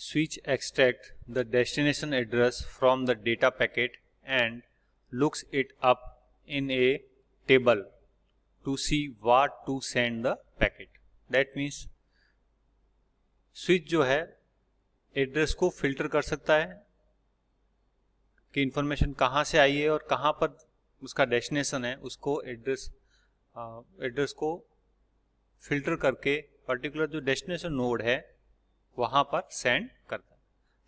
switch extract the destination address from the data packet and looks it up in a table to see what to send the packet. That means switch जो है address को filter कर सकता है कि information कहाँ से आई है और कहाँ पर उसका डेस्टिनेशन है, उसको एड्रेस को फिल्टर करके पर्टिकुलर जो डेस्टिनेशन नोड है वहाँ पर सेंड करता है.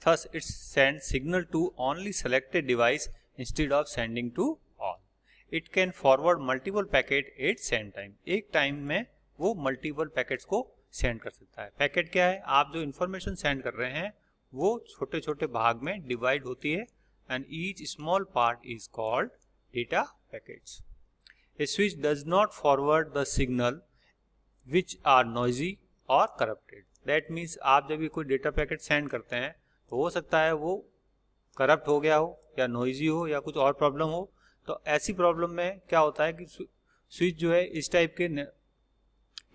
Thus it sends signal to only selected device instead of sending to all. It can forward multiple packet at same time. एक टाइम में वो मल्टीपल पैकेट्स को सेंड कर सकता है. पैकेट क्या है? आप जो इंफॉर्मेशन सेंड कर रहे हैं वो छोटे छोटे भाग में डिवाइड होती है and each small part is called data packets. A switch does not forward the signal which are noisy or corrupted. That means आप जब भी कोई डेटा पैकेट सेंड करते हैं तो हो सकता है वो करप्ट हो गया हो या नॉइजी हो या कुछ और प्रॉब्लम हो. तो ऐसी प्रॉब्लम में क्या होता है कि स्विच जो है इस टाइप के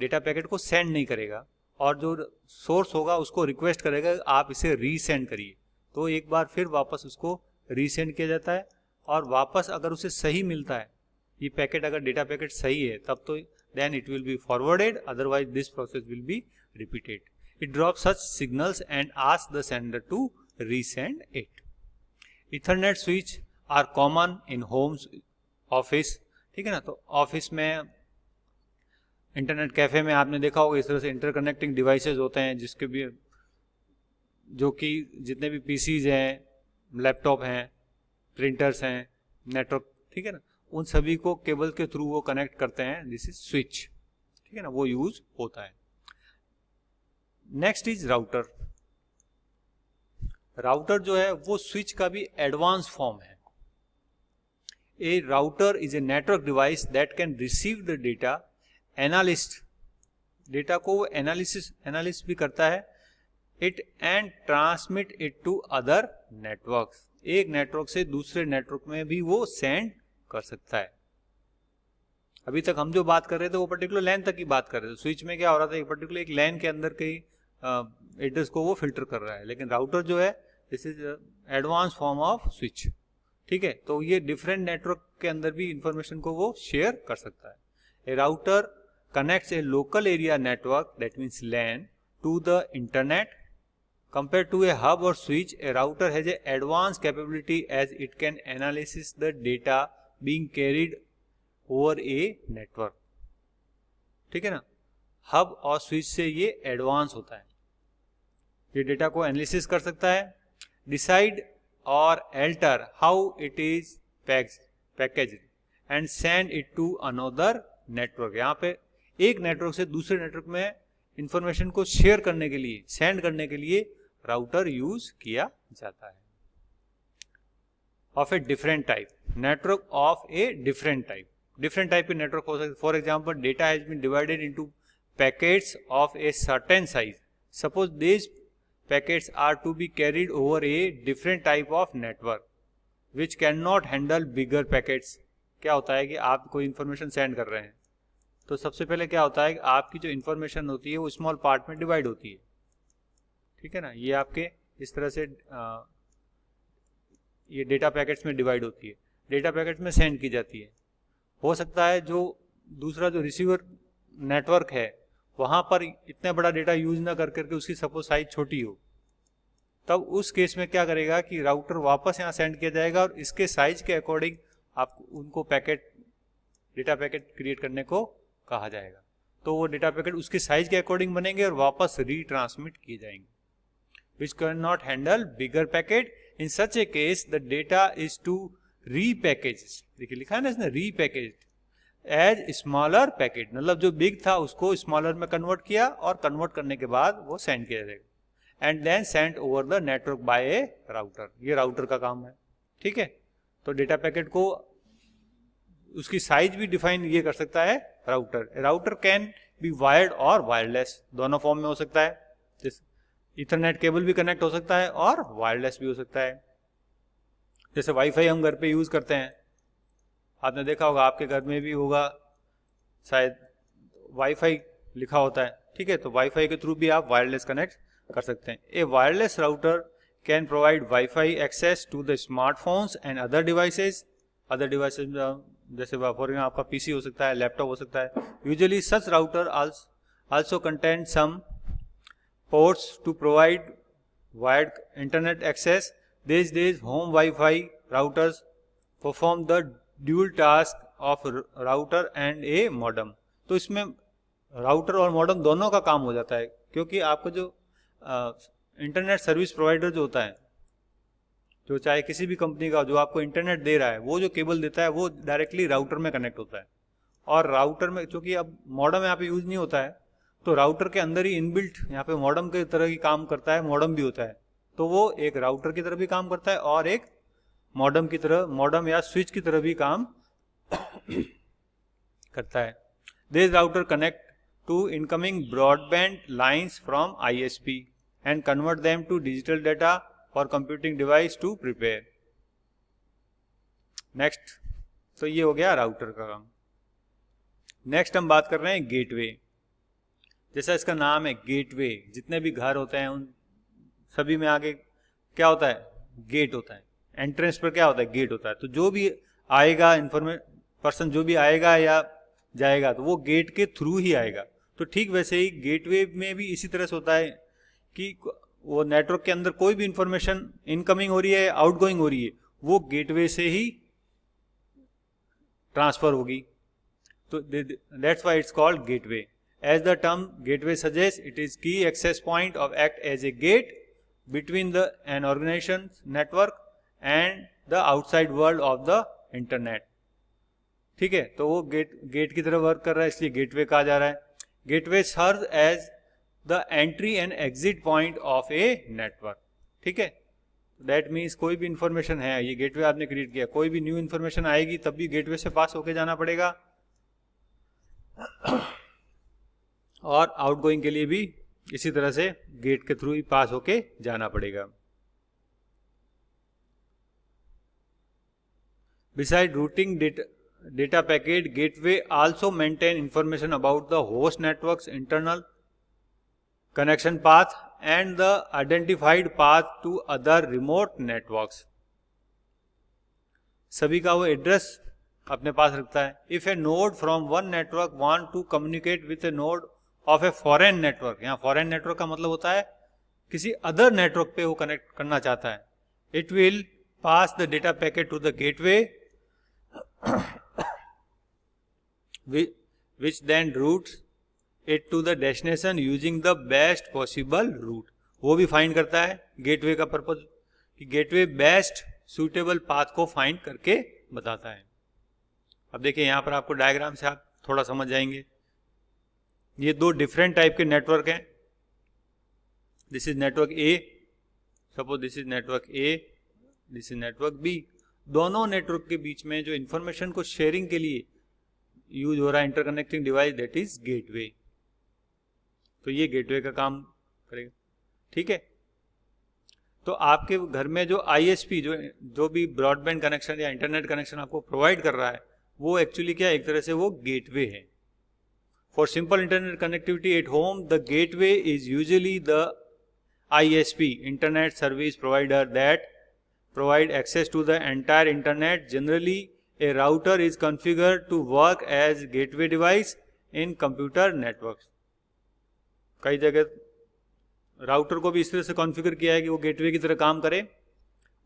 डेटा पैकेट को सेंड नहीं करेगा और जो सोर्स होगा उसको रिक्वेस्ट करेगा आप इसे रीसेंड करिए. तो एक बार फिर वापस उसको रीसेंड किया जाता है और वापस अगर उसे सही मिलता है ये पैकेट, अगर डेटा पैकेट सही है तब तो then it will be forwarded, otherwise this process will be repeated. It drops such signals and asks the sender to resend it. Ethernet switch are common in homes, office. ठीक है ना. तो office में, internet cafe में आपने देखा होगा इस तरह से इंटरकनेक्टिंग डिवाइसेस होते हैं जिसके भी, जो कि जितने भी पीसीज हैं, लैपटॉप हैं, प्रिंटर्स हैं, नेटवर्क, ठीक है ना, उन सभी को केबल के थ्रू वो कनेक्ट करते हैं. This is switch. ठीक है ना, वो यूज होता है. Next is router. राउटर जो है वो स्विच का भी एडवांस फॉर्म है. A router is a network device that can receive the data, analyst, data को वो एनालिसिस भी करता है, it and transmit it to other network. एक नेटवर्क से दूसरे नेटवर्क में भी वो सेंड कर सकता है. अभी तक हम जो बात कर रहे थे वो पर्टिकुलर लैन तक की बात कर रहे थे. स्विच में क्या हो रहा था, एक पर्टिकुलर एक लैन के अंदर के एड्रेस को वो फिल्टर कर रहा है. लेकिन राउटर जो है this is advance form off switch. ठीक है, तो ये डिफरेंट नेटवर्क के अंदर भी इंफॉर्मेशन को वो शेयर कर सकता है. A router connects a local area network, that means LAN, to the internet. Compared to a hub or switch, a router has a advanced capability as it can analyze the data being carried over a network. ठीक है ना. Hub और switch से ये advance होता है. ये data को एनालिसिस कर सकता है, डिसाइड और alter how it is packaged and send it to another network. यहाँ पे एक नेटवर्क से दूसरे नेटवर्क में इंफॉर्मेशन को शेयर करने के लिए, सेंड करने के लिए राउटर यूज किया जाता है. Of a different type, network of a different type. Different type के नेटवर्क हो सकते. For example, data has been divided into packets of a certain size. Suppose this packets are to be carried over a different type of network which can not handle bigger packets. क्या होता है कि आप कोई information send कर रहे हैं तो सबसे पहले क्या होता है कि आपकी जो इंफॉर्मेशन होती है वो स्मॉल पार्ट में डिवाइड होती है. ठीक है ना, ये आपके इस तरह से ये डेटा पैकेट्स में डिवाइड होती है, डेटा पैकेट्स में सेंड की जाती है. हो सकता है जो दूसरा जो रिसीवर नेटवर्क है वहाँ पर इतना बड़ा डेटा यूज ना कर करके उसकी सपोज साइज छोटी हो, तब उस केस में क्या करेगा कि राउटर वापस यहाँ सेंड किया जाएगा और इसके साइज के अकॉर्डिंग आप उनको डेटा पैकेट क्रिएट करने को कहा जाएगा. तो वो डेटा पैकेट उसके साइज के अकॉर्डिंग बनेंगे और वापस रीट्रांसमिट किए जाएंगे. Which cannot handle bigger packet. In such a case, the data is to repackaged. देखिए लिखा है ना इसने, repackaged as smaller packet. मतलब जो बिग था उसको स्मॉलर में कन्वर्ट किया और कन्वर्ट करने के बाद वो सेंड किया जाएगा. And then send over the network by a router. ये राउटर का काम है. ठीक है, तो डेटा पैकेट को उसकी साइज भी डिफाइन ये कर सकता है router. Router can be wired और वायरलेस, दोनों फॉर्म में हो सकता है. इथरनेट केबल भी कनेक्ट हो सकता है और वायरलेस भी हो सकता है. जैसे वाईफाई हम घर पे यूज करते हैं, आपने देखा होगा, आपके घर में भी होगा शायद, वाईफाई लिखा होता है. ठीक है, तो वाईफाई के थ्रू भी आप वायरलेस कनेक्ट कर सकते हैं। A wireless router can provide Wi-Fi access to the smartphones and other devices जैसे फॉर एग्जाम्पल आपका पीसी हो सकता है, लैपटॉप हो सकता है। Usually such router also contain some ports to provide wired internet access. These days, home Wi-Fi routers perform the dual task of router and a modem. तो इसमें राउटर और मॉडेम दोनों का काम हो जाता है, क्योंकि आपका जो इंटरनेट सर्विस प्रोवाइडर जो होता है, जो चाहे किसी भी कंपनी का जो आपको इंटरनेट दे रहा है, वो जो केबल देता है वो डायरेक्टली राउटर में कनेक्ट होता है। और राउटर में चूंकि अब मॉडेम यहाँ पे यूज नहीं होता है, तो राउटर के अंदर ही इनबिल्ट यहाँ पे मॉडेम की तरह ही काम करता है, मॉडेम भी होता है। तो वो एक राउटर की तरह भी काम करता है और एक मॉडेम की तरह, मॉडेम या स्विच की तरह भी काम करता है। This router connect to incoming broadband lines from ISP and convert them to digital data for computing device to prepare. Next, तो ये हो गया राउटर का काम। नेक्स्ट हम बात कर रहे हैं गेटवे। जैसा इसका नाम है गेटवे, जितने भी घर होते हैं उन सभी में आगे क्या होता है, गेट होता है। एंट्रेंस पर क्या होता है, गेट होता है। तो जो भी आएगा पर्सन जो भी आएगा या जाएगा तो वो गेट के थ्रू ही आएगा। तो ठीक वैसे ही गेटवे में भी इसी तरह से होता है कि वो नेटवर्क के अंदर कोई भी इंफॉर्मेशन इनकमिंग हो रही है, आउटगोइंग हो रही है, वो गेटवे से ही ट्रांसफर होगी। तो that's why it's called gateway. As the term gateway suggests, it is key access point of act as a gate between an organization's network and the outside world of the internet. ठीक है, तो वो gate की तरह work कर रहा है, इसलिए गेटवे कहा जा रहा है। Gateway serve as the entry and exit point of a network. ठीक है, दैट मीन्स कोई भी इंफॉर्मेशन है, ये गेटवे आपने क्रिएट किया, कोई भी न्यू इंफॉर्मेशन आएगी तब भी गेटवे से पास होके जाना पड़ेगा, और आउटगोइंग के लिए भी इसी तरह से गेट के थ्रू ही पास होके जाना पड़ेगा। Beside routing data packet, gateway also maintain information about the host networks internal connection path and the identified path to other remote networks. सभी का वो एड्रेस अपने पास रखता है। If a node from one network want to communicate with a node of a foreign network, यहाँ foreign network का मतलब होता है किसी अदर नेटवर्क पे वो कनेक्ट करना चाहता है, it will pass the data packet to the gateway which then routes it to the destination using the best possible route. वो भी फाइंड करता है, गेटवे का पर्पज कि गेटवे बेस्ट सुटेबल पाथ को फाइंड करके बताता है। अब देखिए यहाँ पर आपको डायग्राम से आप थोड़ा समझ जाएंगे। ये दो डिफरेंट टाइप के नेटवर्क हैं। This is network A, suppose this is network A, this is network B. दोनों नेटवर्क के बीच में जो इंफॉर्मेशन को शेयरिंग के लिए यूज हो रहा है interconnecting device, that is gateway. तो ये गेटवे का काम करेगा। ठीक है, तो आपके घर में जो ISP जो भी ब्रॉडबैंड कनेक्शन या इंटरनेट कनेक्शन आपको प्रोवाइड कर रहा है, वो एक्चुअली क्या, एक तरह से वो गेटवे है। For simple internet connectivity at home, the gateway is usually the ISP, Internet Service Provider, that provide access to the entire internet. Generally, a router is configured to work as gateway device in computer networks. कई जगह router को भी इस तरह से configure किया है कि वो गेटवे की तरह काम करे,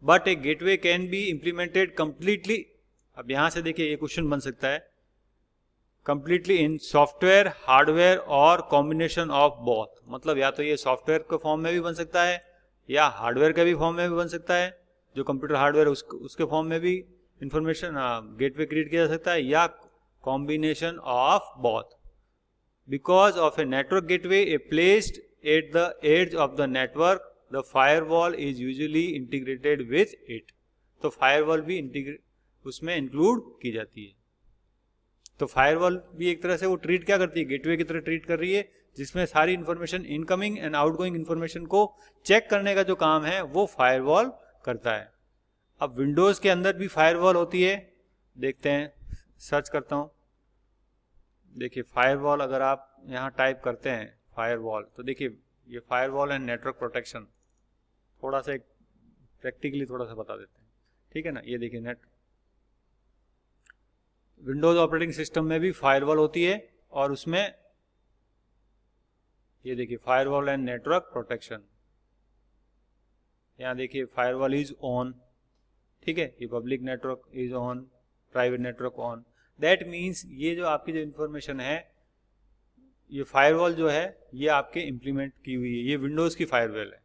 but A gateway can be implemented completely. अब यहाँ से देखिए ये क्वेश्चन बन सकता है, कंप्लीटली इन सॉफ्टवेयर, हार्डवेयर और कॉम्बिनेशन ऑफ बोथ। मतलब या तो ये सॉफ्टवेयर के फॉर्म में भी बन सकता है या हार्डवेयर के भी फॉर्म में भी बन सकता है, जो कंप्यूटर हार्डवेयर उसके फॉर्म में भी इंफॉर्मेशन गेटवे क्रिएट किया जा सकता है, या combination of both. Because of a network gateway a placed at the edge of the network, the firewall is usually integrated with it. तो फायरवॉल भी उसमें इंक्लूड की जाती है। तो फायरवॉल भी एक तरह से वो ट्रीट क्या करती है, गेटवे की तरह ट्रीट कर रही है, जिसमें सारी information, incoming and outgoing information को चेक करने का जो काम है वो फायरवॉल करता है। अब विंडोज के अंदर भी फायरवॉल होती है, देखते हैं, सर्च करता हूं। देखिए फायरवॉल, अगर आप यहाँ टाइप करते हैं फायरवॉल, तो देखिए ये फायरवॉल एंड नेटवर्क प्रोटेक्शन थोड़ा सा प्रैक्टिकली थोड़ा सा बता देते हैं, ठीक है ना। ये देखिए विंडोज ऑपरेटिंग सिस्टम में भी फायरवॉल होती है और उसमें ये देखिए फायरवॉल एंड नेटवर्क प्रोटेक्शन, यहाँ देखिए फायरवॉल इज ऑन, ठीक है, ये public network is on, private network on. That means ये जो आपकी जो इंफॉर्मेशन है, ये फायरवॉल जो है ये आपके इम्प्लीमेंट की हुई है, ये विंडोज की फायरवॉल है,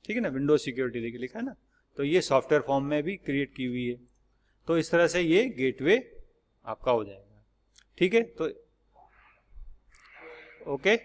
ठीक है ना, विंडोज सिक्योरिटी देखिए लिखा है ना, तो ये सॉफ्टवेयर फॉर्म में भी क्रिएट की हुई है। तो इस तरह से ये गेटवे आपका हो जाएगा, ठीक है। तो ओके